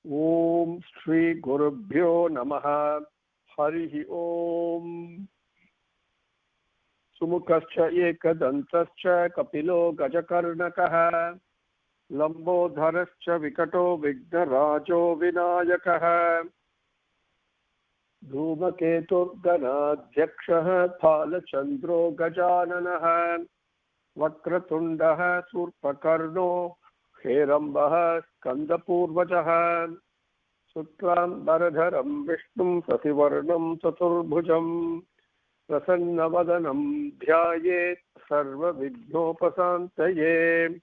Om Shri Gurubhyo Namaha. Harihi Om. Sumukascha ekadantascha kapilo gajakarnakaha. Lambodharascha vikato vignarajo vinayakaha. Dhumaketurganadhyakshah phalachandro gajananaha. Vakratundaha surpakarno Herambah skandapurvajaha. Sutram Baradharam Vishnum Sasivarnam Chaturbhujam Prasannavadanam Dhyayet Sarva Vignopasantaye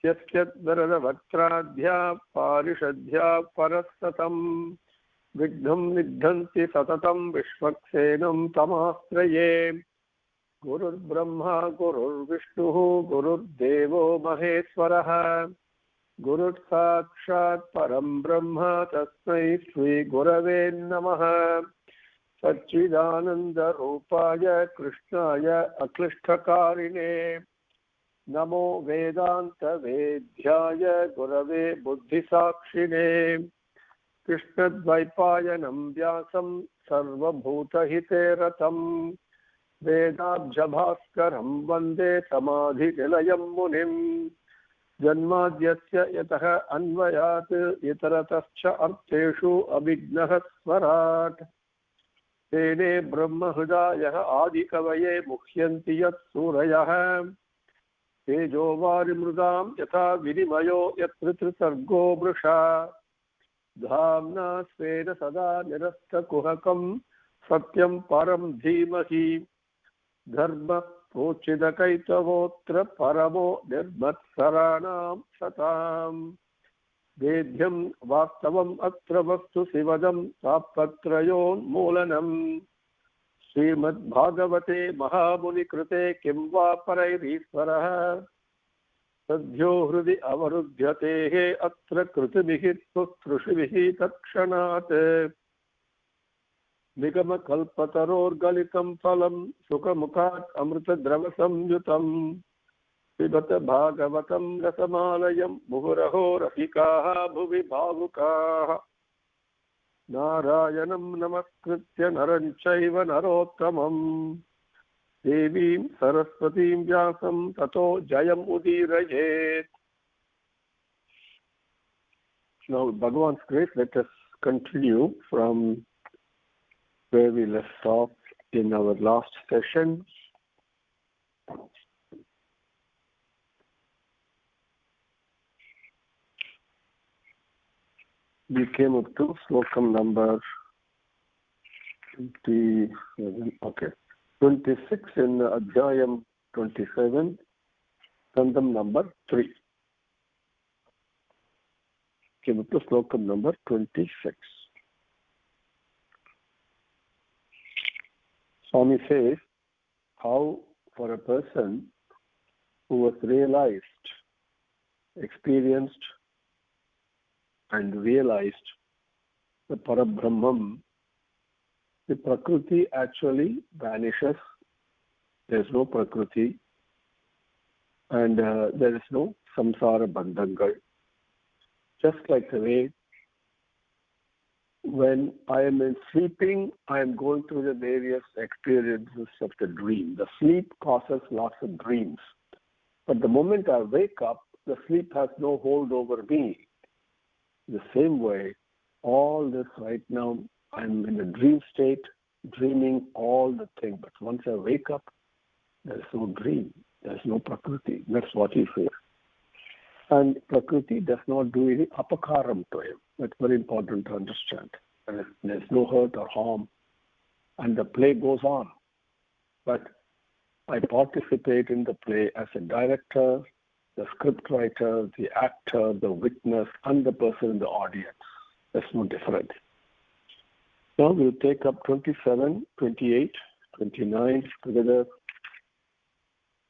Yasyat Varadavakradhya Parishadhya Parasatam Vignam Nidhanti Satatam Vishwaksenam Tamastraye Gurur Brahma Gurur Vishnu Gurur Devo Maheswaraha Gurur Sakshat Param Brahma Tasmai Shri Gurave Namaha Satchidananda Rupaya Krishnaya Aklishtakarine Namo Vedanta Vedhyaya Gurave Buddhisakshine Krishnadvaipayanam Vyasam Sarvabhutahite Ratam Vedabjabhaskaram Vande Samadhi Nilayam Munim Janmadyasya yataha anvayat yataratascha artheshu abhignah swarat Tene brahma hridayah adikavaye mukhyanti yat surayah Tejo varimrudam yatha vinimayo yatritra sargo brusha Dhamna svena sada nirasta kuhakam satyam param dhimahi Dharma Prochidakaitavotra paramo nirmatsaranam satam Vedhyam vastavam atra vastu sivadam sapatrayon moolanam Srimad Bhagavate Mahamuni Krute Kimva Parairisvaraha Sadhyo Hrudi Avarudhyatehe Atra Krutibhih Sustrushivihi Takshanat Nigama kalpataror galitam phalam sukhamukhat amrita drava samyutam Pibata bhagavatam rasamalayam muhuraho rafikaha bhuvi bhavukaha Narayanam namaskritya naranchaiva narottamam Devim saraswatim vyasam tato jayam udirayet. Now, with Bhagavan's grace, let us continue from where we left off in our last session. We came up to Slokam number 26 in Adhyayam 27, Kandam number 3. Came up to Slokam number 26. Swami says how for a person who was realized, experienced and realized the Parabrahman, the Prakriti actually vanishes. There is no Prakriti and there is no samsara bandhangal. Just like the way when I am in sleeping, I am going through the various experiences of the dream. The sleep causes lots of dreams. But the moment I wake up, the sleep has no hold over me. The same way, all this right now, I'm in a dream state, dreaming all the things. But once I wake up, there is no dream. There is no Prakriti. That's what he says. And Prakriti does not do any apakaram to him. That's very important to understand. There's no hurt or harm. And the play goes on. But I participate in the play as a director, the script writer, the actor, the witness, and the person in the audience. There's no difference. Now we'll take up 27, 28, 29 together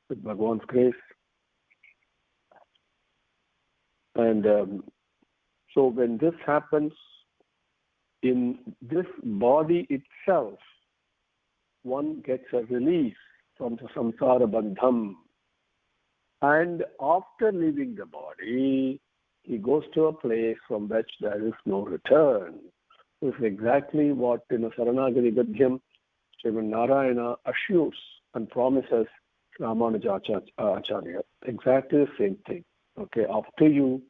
with Bhagavan's grace. And so when this happens, in this body itself, one gets a release from the samsara bandham. And after leaving the body, he goes to a place from which there is no return. This is exactly what in a Saranagari Gadhyam, Srimad Narayana assures and promises Ramanujacharya. Exactly the same thing. Okay, after you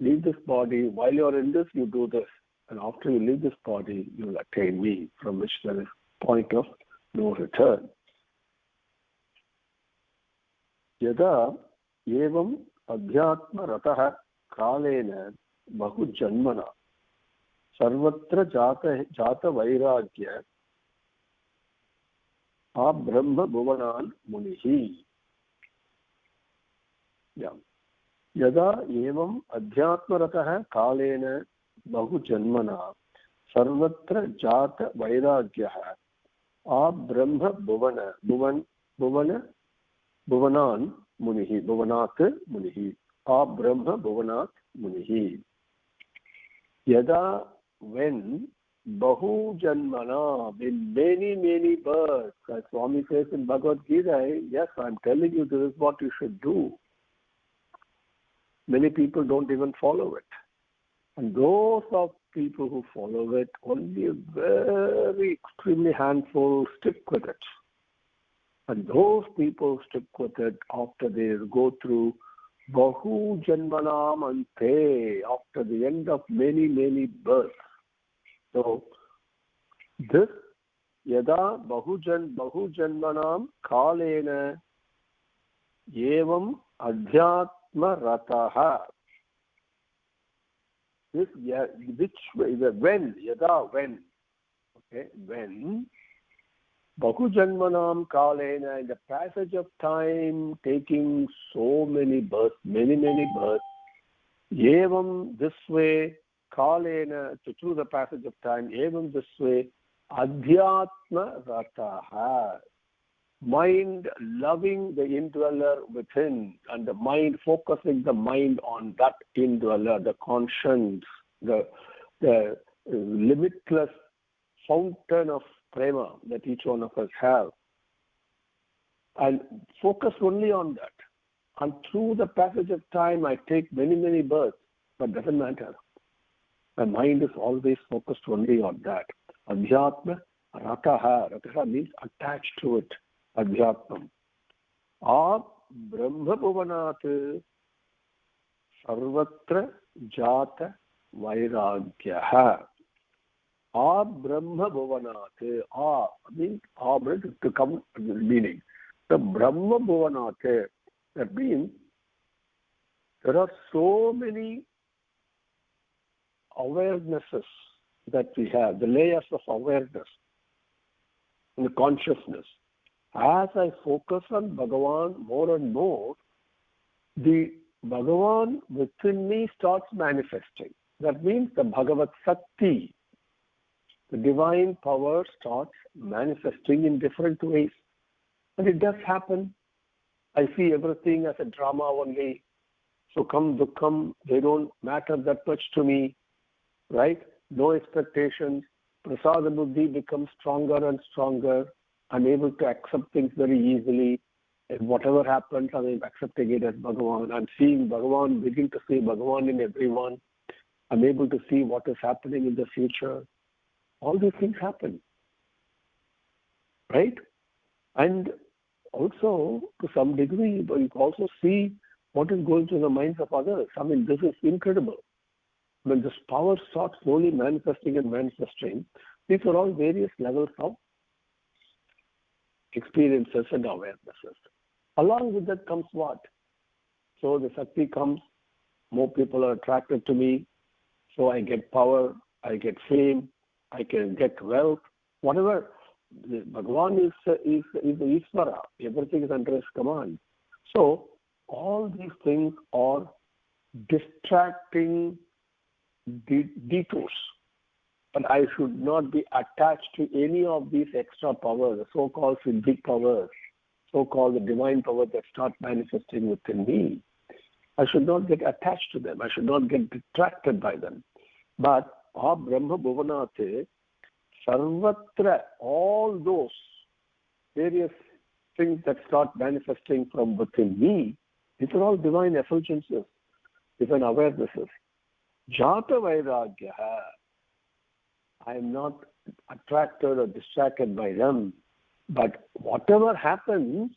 leave this body, while you are in this, you do this. And after you leave this body, you will attain me, from which there is point of no return. Yada evam adhyatma ratah kalena bahu janmana sarvatra jata vairagya brahma bhuvanan munihi. Yeah. Yada evam adhyatma ratah kalena bahu janmana sarvatra jata vairagya brahma bhuvanan munihi, bhuvanat munihi, brahma bhuvanat munihi. Yada, when, bahu janmana, in many births, as Swami says in Bhagavad Gita, yes, I'm telling you, this is what you should do. Many people don't even follow it. And those of people who follow it, only a very extremely handful stick with it. And those people stick with it after they go through bahu janmanam ante, after the end of many births. So this yada bahu janmanam kalena evam adhyatma rataha. This which way, when, yada, when, okay, when bahu janmanam kalena, in the passage of time, taking so many births, many births, evam, this way, kalena, through the passage of time, evam, this way, adhyatma rataha, mind loving the indweller within, and the mind focusing the mind on that indweller, the conscience, the limitless fountain of prema that each one of us have, and focus only on that. And through the passage of time, I take many births, but doesn't matter. My mind is always focused only on that. Adhyatma rataha. Rataha means attached to it. Adhyatmam. Brahma bhuvanat sarvatra jata vairagyaha. Brahma bhuvanat. Means to come meaning. The Brahma bhuvanat. That means there are so many awarenesses that we have, the layers of awareness and the consciousness. As I focus on Bhagavan more and more, the Bhagavan within me starts manifesting. That means the Bhagavat Sakti, the divine power, starts manifesting in different ways. And it does happen. I see everything as a drama only. Sukham, Dukkham, they don't matter that much to me, right? No expectations. Prasada Buddhi becomes stronger and stronger. I'm able to accept things very easily. And whatever happens, I'm accepting it as Bhagavan. I'm seeing Bhagavan, begin to see Bhagavan in everyone. I'm able to see what is happening in the future. All these things happen, right? And also, to some degree, you can also see what is going through the minds of others. I mean, this is incredible. When this power starts slowly manifesting and manifesting, these are all various levels of experiences and awarenesses. Along with that comes what? So the Shakti comes, more people are attracted to me, so I get power, I get fame, I can get wealth, whatever. Bhagavan is the Ishvara. Everything is under his command. So all these things are distracting detours. But I should not be attached to any of these extra powers, the so-called Siddhi powers, so-called the divine power that start manifesting within me. I should not get attached to them. I should not get distracted by them. But Brahma Bhuvanate, Sarvatra, all those various things that start manifesting from within me, these are all divine effulgences. Different awarenesses. Jata Vairagya. I am not attracted or distracted by them. But whatever happens,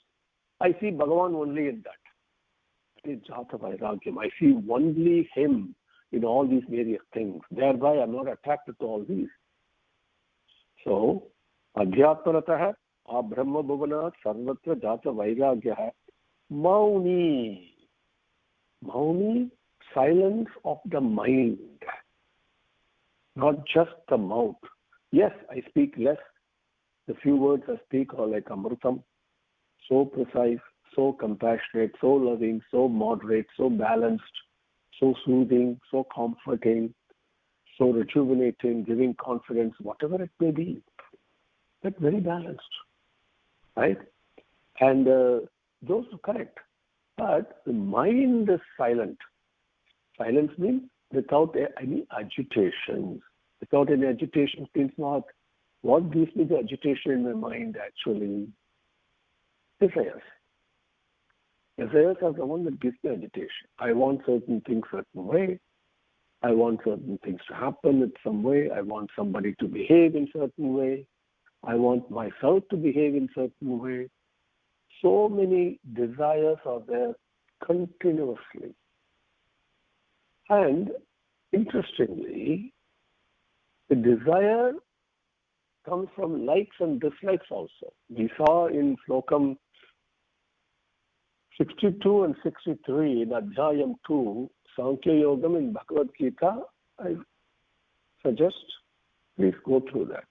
I see Bhagavan only in that. That is Jata Vairagyam. I see only Him in all these various things. Thereby, I am not attracted to all these. So, Adhyatmanatah, Abrahma Bhuvanat, Sarvatra Jata Vairagya, Mauni. Mauni, silence of the mind. Not just the mouth. Yes, I speak less. The few words I speak are like Amrutam, so precise, so compassionate, so loving, so moderate, so balanced, so soothing, so comforting, so rejuvenating, giving confidence, whatever it may be. But very balanced, right? And those are correct. But the mind is silent. Silence means without any agitation. Without any agitation means not. What gives me the agitation in my mind actually? Desires. Desires are the one that gives me agitation. I want certain things certain way. I want certain things to happen in some way. I want somebody to behave in certain way. I want myself to behave in certain way. So many desires are there continuously. And interestingly, the desire comes from likes and dislikes also. We saw in Slokam 62 and 63 in Adhyayam 2, Sankhya Yogam in Bhagavad Gita. I suggest please go through that.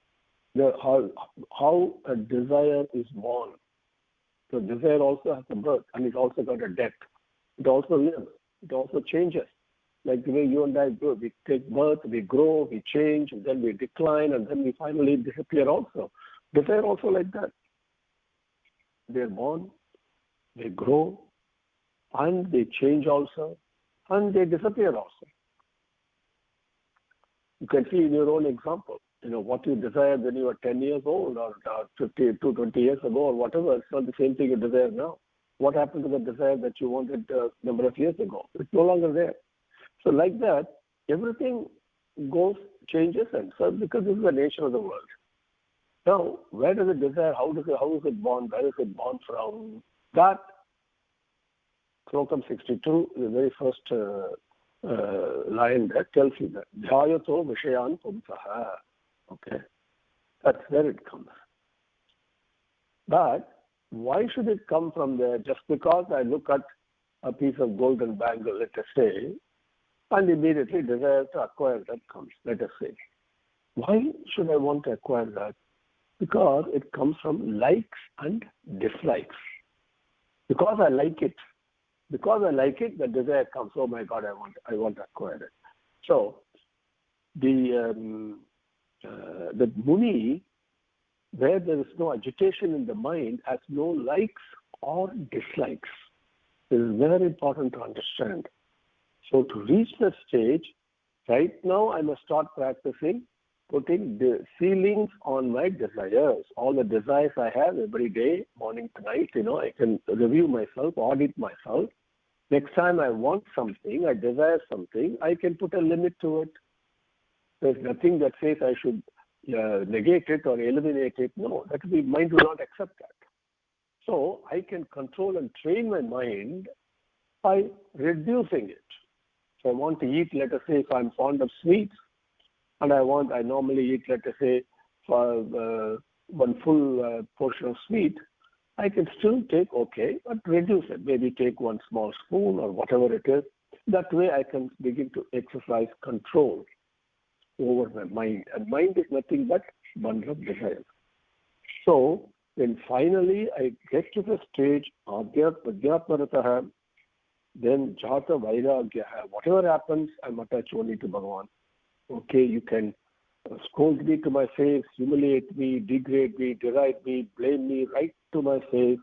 How a desire is born. So desire also has a birth and it also got a death. It also lives. It also changes. Like the way you and I grow. We take birth, we grow, we change, and then we decline, and then we finally disappear also. Desire also like that. They are born, they grow, and they change also, and they disappear also. You can see in your own example, what you desired when you were 10 years old or 20 years ago or whatever, it's not the same thing you desire now. What happened to the desire that you wanted a number of years ago? It's no longer there. So like that, everything changes, and so because this is the nature of the world. Now, where does it desire? How is it born? Where is it born from? That Slokam 62, the very first line that tells you that. Dhyayato Vishayan Pumsaha. Okay. That's where it comes. But why should it come from there? Just because I look at a piece of golden bangle, let us say, and immediately desire to acquire that comes, let us say. Why should I want to acquire that? Because it comes from likes and dislikes. Because I like it. Because I like it, the desire comes. Oh my God, I want to acquire it. So the Muni, where there is no agitation in the mind, has no likes or dislikes. This is very important to understand. So to reach that stage, right now I must start practicing putting the ceilings on my desires. All the desires I have every day, morning to night, I can review myself, audit myself. Next time I want something, I desire something, I can put a limit to it. There's nothing that says I should negate it or eliminate it. No, mind will not accept that. So I can control and train my mind by reducing it. So I want to eat, let us say, if I'm fond of sweets, and I normally eat, let us say, for one full portion of sweet, I can still take, but reduce it. Maybe take one small spoon or whatever it is. That way I can begin to exercise control over my mind. And mind is nothing but bundle of desires. So when finally I get to the stage, Adhyatmanatah, then Jata Vairagya, whatever happens, I'm attached only to Bhagavan. Okay, you can scold me to my face, humiliate me, degrade me, deride me, blame me right to my face,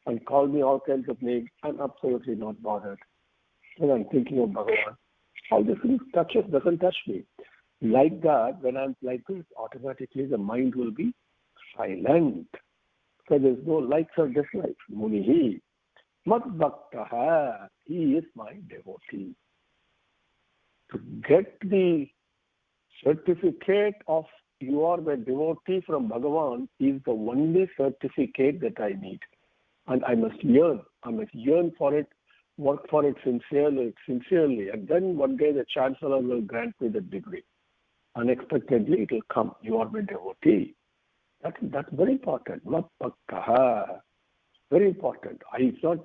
and call me all kinds of names. I'm absolutely not bothered. When I'm thinking of Bhagavan, all this doesn't touch me. Like that, when I'm like this, automatically the mind will be silent. So there's no likes or dislikes. Munihi. Mad Bhaktaha. He is my devotee. to get the certificate of you are the devotee from Bhagavan is the only certificate that I need. And I must yearn for it, work for it sincerely. And then one day the Chancellor will grant me the degree. Unexpectedly it will come. You are my devotee. That's very important. Not bhaktaha. Very important. It's not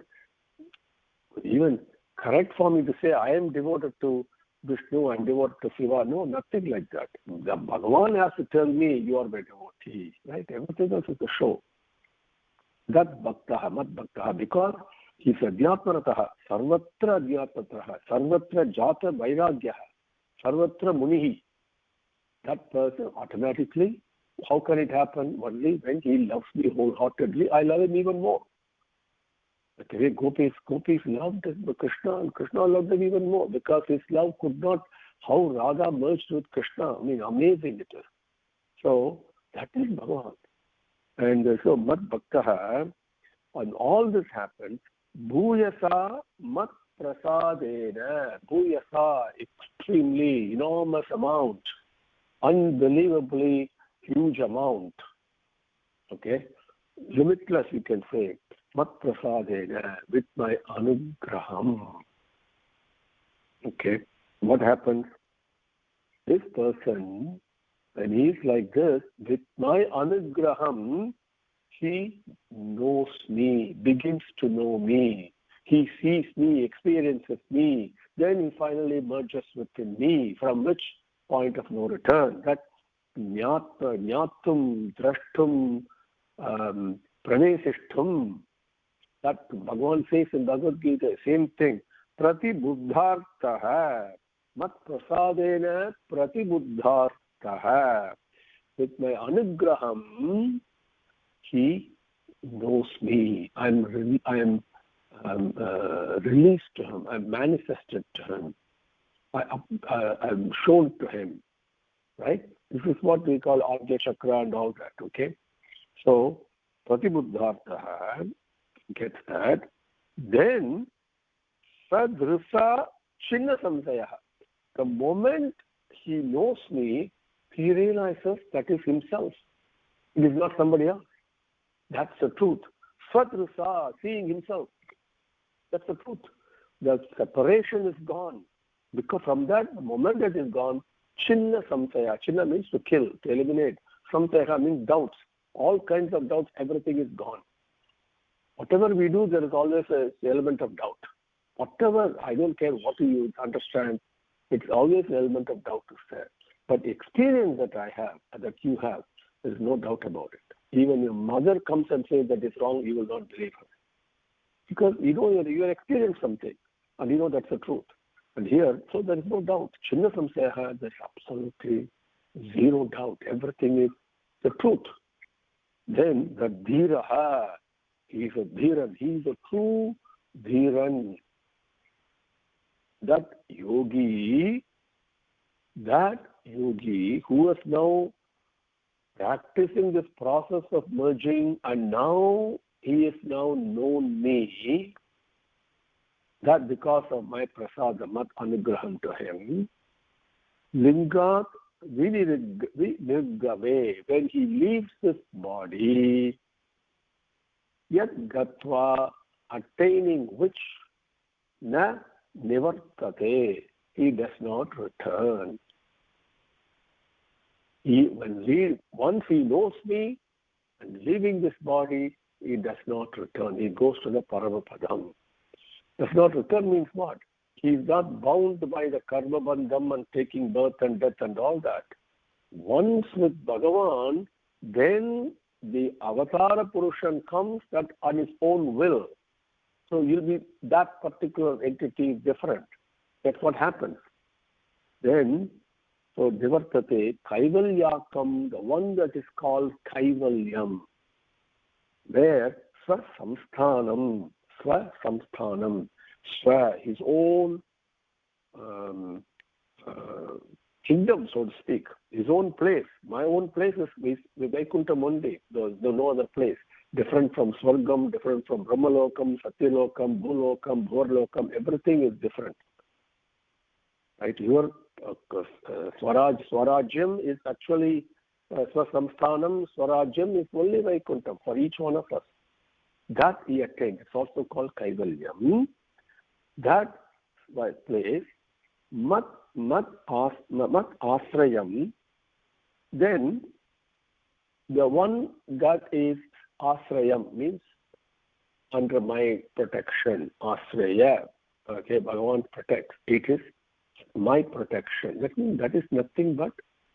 even correct for me to say I am devoted to Vishnu and devoted to Shiva. No, nothing like that. The Bhagavan has to tell me you are my devotee. Right? Everything else is a show. That bhaktaha, mat bhaktaha, because he's adhyatmarataha, sarvatra adhyatmarataha, sarvatra jata vairagyaha, sarvatra munihi. That person automatically, how can it happen? Only when he loves me wholeheartedly, I love him even more. Okay, gopis loved Krishna, and Krishna loved him even more because his love could not, how Radha merged with Krishna. I mean, amazing it is. So, that is Bhagavan. And so, mat bhaktaha, and all this happens, bhuyasa mat prasadena, bhuyasa, extremely, enormous amount, unbelievably huge amount, okay, limitless you can say, mat prasadena, with my anugraham. Okay, what happens? This person, when he is like this, with my anugraham, he knows me, begins to know me. He sees me, experiences me. Then he finally merges within me, from which point of no return. That jnatum, drashtum, praneshishtum, that Bhagavan says in Bhagavad Gita, same thing. Pratibuddhartaha, mat prasadena pratibuddhartaha. With my anugraham, he knows me. I am released to him. I am manifested to him. I am shown to him. Right? This is what we call Ajna Chakra and all that. Okay? So, Pratibuddhartaha gets that. Then, Sadhrisa Chinna Samsayaha. The moment he knows me, he realizes that is himself. It is not somebody else. That's the truth. Sadhrisa, seeing himself. That's the truth. The separation is gone. Because from that, the moment that is gone, Chinna Samsaya. Chinna means to kill, to eliminate. Samsaya means doubts. All kinds of doubts, everything is gone. Whatever we do, there is always an element of doubt. Whatever, I don't care what you understand, it's always an element of doubt is there. But the experience that I have, that you have, there is no doubt about it. Even your mother comes and says that is wrong, you will not believe her. Because you know you experienced something, and you know that's the truth. And here, so there is no doubt. Chinna Samsayaha, there's absolutely zero doubt. Everything is the truth. Then the Dhiraha, he is a Dhiran. He is a true Dhiran. That yogi who is now practicing this process of merging, and now he is now known me, that because of my prasada, mat anugraham to him, lingat vinirgave, when he leaves this body, yat gatva, attaining which, na nivartate, he does not return. Once he knows me and leaving this body, he does not return. He goes to the Paramapadam. Does not return means what? He is not bound by the karma bandham and taking birth and death and all that. Once with Bhagavan, then the Avatara Purushan comes that on his own will. So you'll be, that particular entity is different. That's what happens. Then, so Divartate, Kaivalyakam, the one that is called Kaivalyam, where Swasamsthanam, his own kingdom, so to speak, his own place. My own place is Vaikuntham only. There's no other place. Different from Swargam, different from Brahmalokam, Satyalokam, Bhulokam, Bhorlokam, everything is different. right? Your Swarajyam is actually Swasamsthanam, Swarajyam is only Vaikuntham for each one of us. That he attained. It's also called Kaivalyam. That place, mat asrayam, then the one that is asrayam means under my protection, asraya. Okay, Bhagavan protects. It is my protection. That means that is nothing but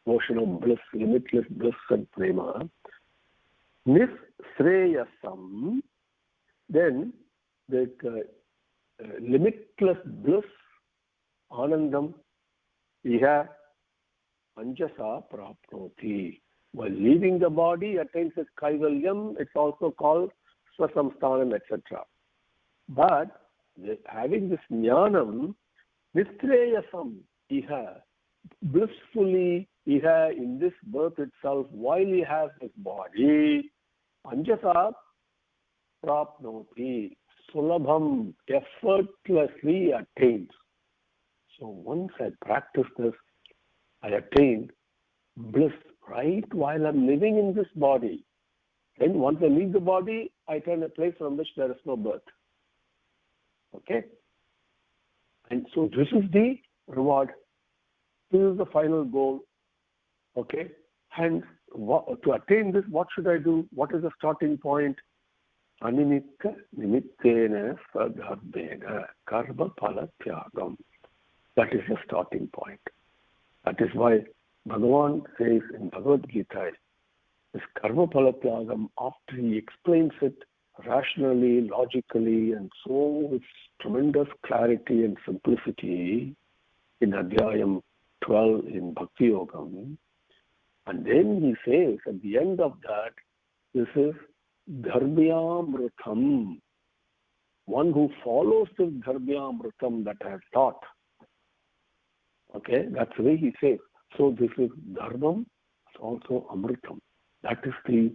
ocean of bliss, limitless bliss and prema. Nisreyasam, then the limitless bliss, anandam, iha anjasa prapnoti. While leaving the body, attains its kaivalyam. It's also called swasamsthanam, etc. But having this jnanam, nistreyasam, iha, blissfully, iha, in this birth itself, while he has his body, anjasa prapnoti, sulabham, effortlessly attains. So once I practice this, I attain bliss right while I'm living in this body. Then once I leave the body, I attain a place from which there is no birth. Okay? And so this is the reward. This is the final goal. Okay? And to attain this, what should I do? What is the starting point? Animitta nimittena sadharbena karma phala tyagam. That is the starting point. That is why Bhagavan says in Bhagavad Gita, this karma phala tyagam, after he explains it rationally, logically, and so with tremendous clarity and simplicity in Adhyayam 12 in Bhakti Yogam, and then he says at the end of that, this is Dharmyamrutam, one who follows this Dharmyamrutam that I have taught. Okay, that's the way he says. So this is Dharmam, it's also Amrutam. That is the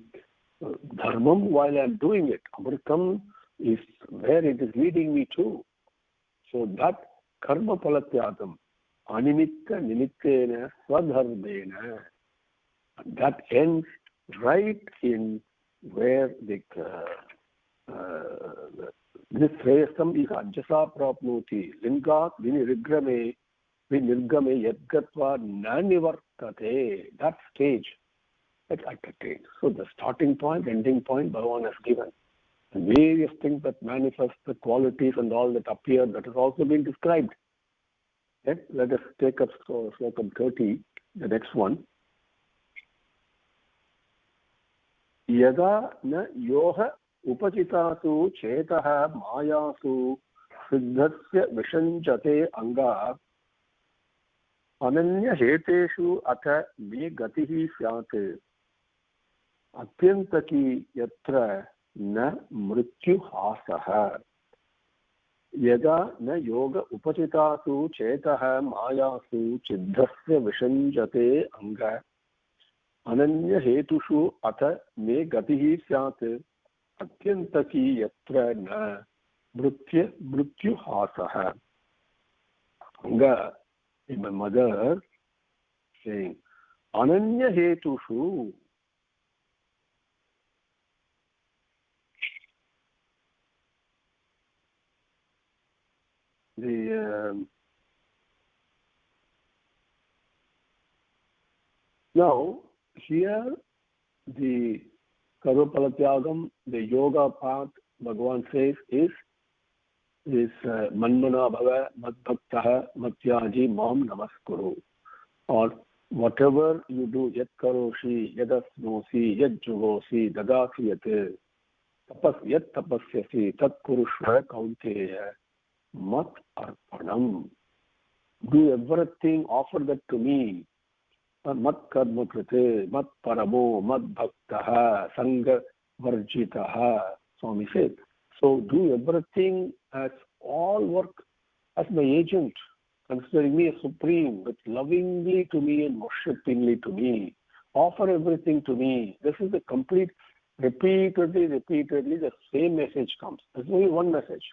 Dharmam while I am doing it. Amrutam is where it is leading me to. So that karma palatyadam, animitta nimittena swadharmena, that ends right in where the nisreyasam is anjasa prapnoti, lingat vinirigame yadgatva nanivartate. That stage that I attain. So the starting point, ending point, Bhagavan has given. And various things that manifest the qualities and all that appear, that has also been described. Okay? Let us take up Slokam 30, the next one. Yada na yoha upachitasu chetaha mayasu siddhasya vishanjate anga ananya heteshu atha me gatihi syate atyantaki yatra na mrityu hasaha. Yada na yoga upachitasu chetaha mayasu siddhasya vishanjate anga ananya hetushu atha me gatihi syate atyantaki yatra na mrityu hasaha. Anga, my mother saying, ananya hetushu. Now, here the karma palatyagam, the yoga path, Bhagavan says, is manmana bhava madbhaktaha matyaji mam namaskuru. Or whatever you do, yat karoshi, yadasnosi, yad jugosi, dadasi yat tapasyasi, tat kurushva kaunteya mat arpanam. Do everything, offer that to me. Mat karma krite, mat paramo, mat bhaktaha, sangha varjitaha. Swami said. So do everything as all work as my agent, considering me as supreme, but lovingly to me and worshipingly to me. Offer everything to me. This is the complete, repeatedly, the same message comes. There's only one message.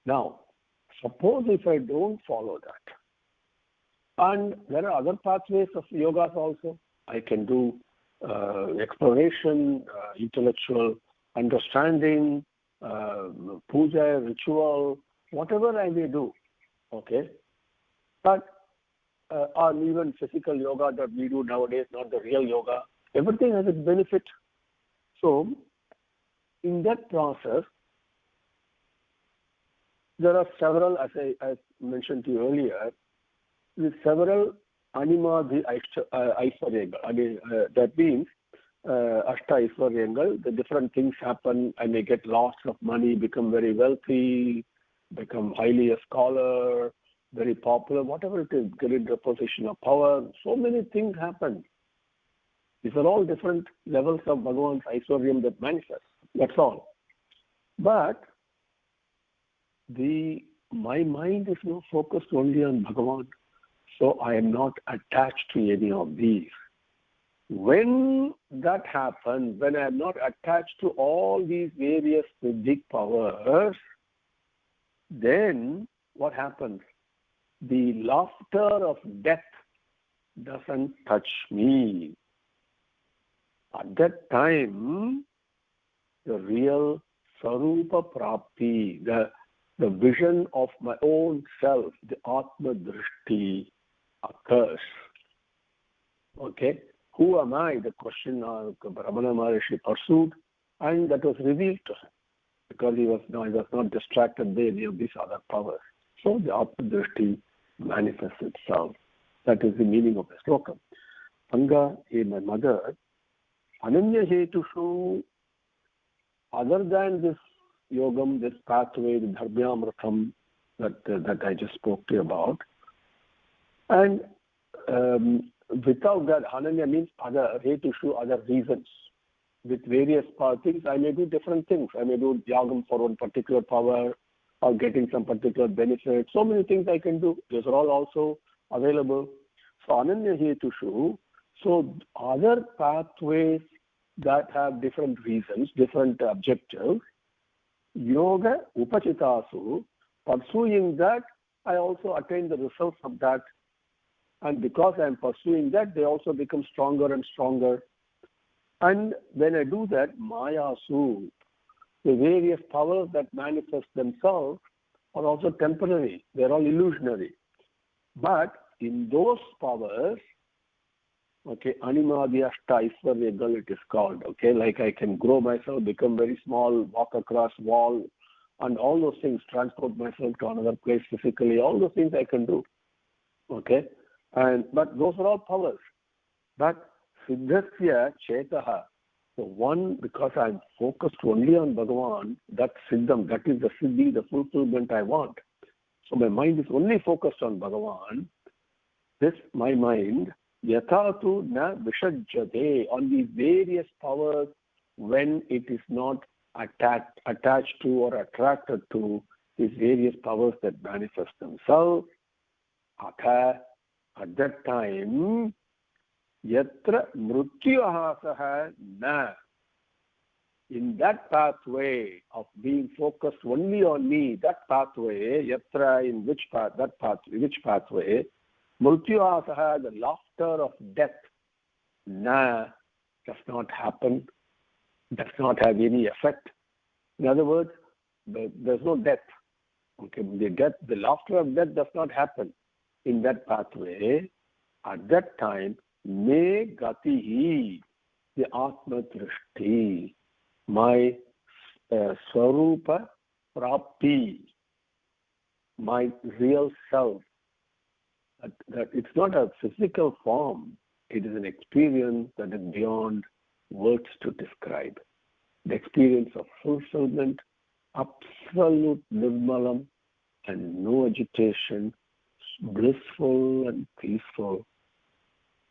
Now, suppose if I don't follow that, And there are other pathways of yogas also. I can do exploration, intellectual understanding, puja, ritual, whatever I may do, okay? But, or even physical yoga that we do nowadays, not the real yoga, everything has its benefit. So, in that process, there are several, as I mentioned to you earlier, with several animadi aishwaryangal. That means ashta aishwaryangal, the different things happen. I may get lots of money, become very wealthy, become highly a scholar, very popular, whatever it is, get into a position of power. So many things happen. These are all different levels of Bhagavan's aishwaryam that manifest. That's all. But my mind is now focused only on Bhagavan. So I am not attached to any of these. When that happens, when I am not attached to all these various big powers, then what happens? The laughter of death doesn't touch me. At that time, the real Sarupa Prapti, the vision of my own self, the Atma Drishti, occurs. Okay? Who am I? The question Ramana Maharishi pursued, and that was revealed to him because he was not distracted by any of these other powers. So the Atma Drishti manifests itself. That is the meaning of the slokam. Anga, hey, my mother, Ananya Hetushu, other than this yogam, this pathway, the dharmyamratam that I just spoke to you about, and without that, Ananya means other, Hetushu, other reasons. With various things, I may do different things. I may do yagam for one particular power or getting some particular benefit. So many things I can do. Those are all also available. So Ananya Hetushu, so other pathways that have different reasons, different objectives, yoga upachitasu, pursuing that, I also attain the results of that. And because I am pursuing that, they also become stronger and stronger. And when I do that, mayasu, the various powers that manifest themselves are also temporary. They're all illusionary. But in those powers, okay, animadi ashta aishwaryangal it is called, okay, like I can grow myself, become very small, walk across wall, and all those things, transport myself to another place physically, all those things I can do, okay, but those are all powers. But siddhasya chetaha, so one, because I'm focused only on Bhagavan, that siddham, that is the siddhi, the fulfillment I want. So my mind is only focused on Bhagavan. This, my mind, yathatu na vishajjate, on these various powers when it is not attached to or attracted to these various powers that manifest themselves. At that time, yatra mrityu na, in that pathway of being focused only on me, that pathway, yatra, in which path, that pathway, which pathway, mrityu the laughter of death, na, does not happen, does not have any effect. In other words, there's no death. Okay, the laughter of death does not happen in that pathway. At that time, me gatihi, the Atma Drishti, my Swarupa Prapti, my real self. That it's not a physical form, it is an experience that is beyond words to describe. The experience of fulfillment, absolute nirmalam, and no agitation, blissful and peaceful,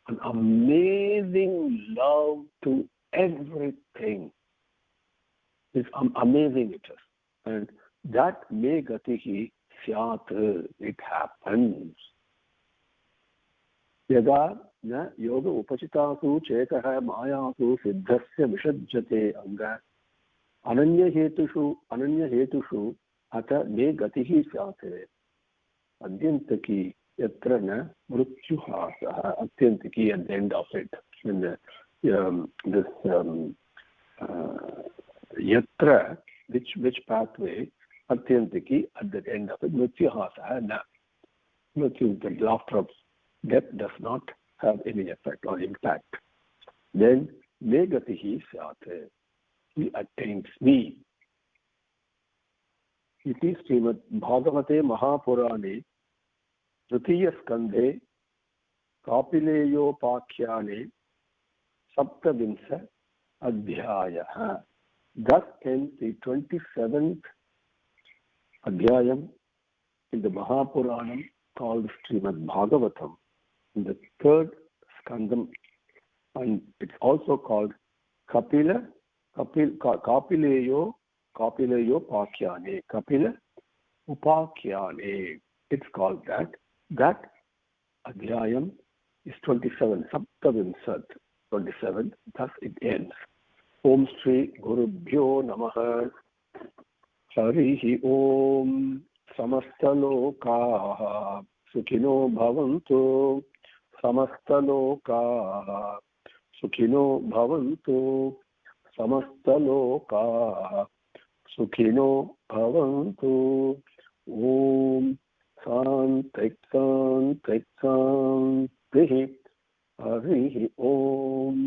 an amazing love to everything. It's amazing it is. And that me gatihi syat, it happens. Yada na yoga upachitasu chetaha mayasu siddhasya vishajjate anga ananya hetushu ata me gatihi syate. Adyantaki, yatra na mrityuhasa, atyantiki at the end of it. And yatra, which pathway, atyantiki at the end of it, mrityuhasa na. Mrityu, the laughter of death does not have any effect or impact. Then megatihi syate, he attains me. Iti Srimad Bhagavate Mahapurane Tritiya Skandhe Kapileyopakhyane Saptavinsa Adhyaya. Thus ends the 27th Adhyayam in the Mahapuranam called Srimad Bhagavatam, in the third skandam, and it's also called Kapileyo Pakhyane, Kapila Upakyane. It's called that. That Adhyayam is 27, Saptavinsat, 27, thus it ends. Om Shri Gurubhyo Namaha. Harihi Om. Samastalokaha Sukhino Bhavantu. Samastalokaha Sukhino Bhavantu. Samastalokaha Sukhino Bhavantu. Om Santik Santik Santik. Harihi Om.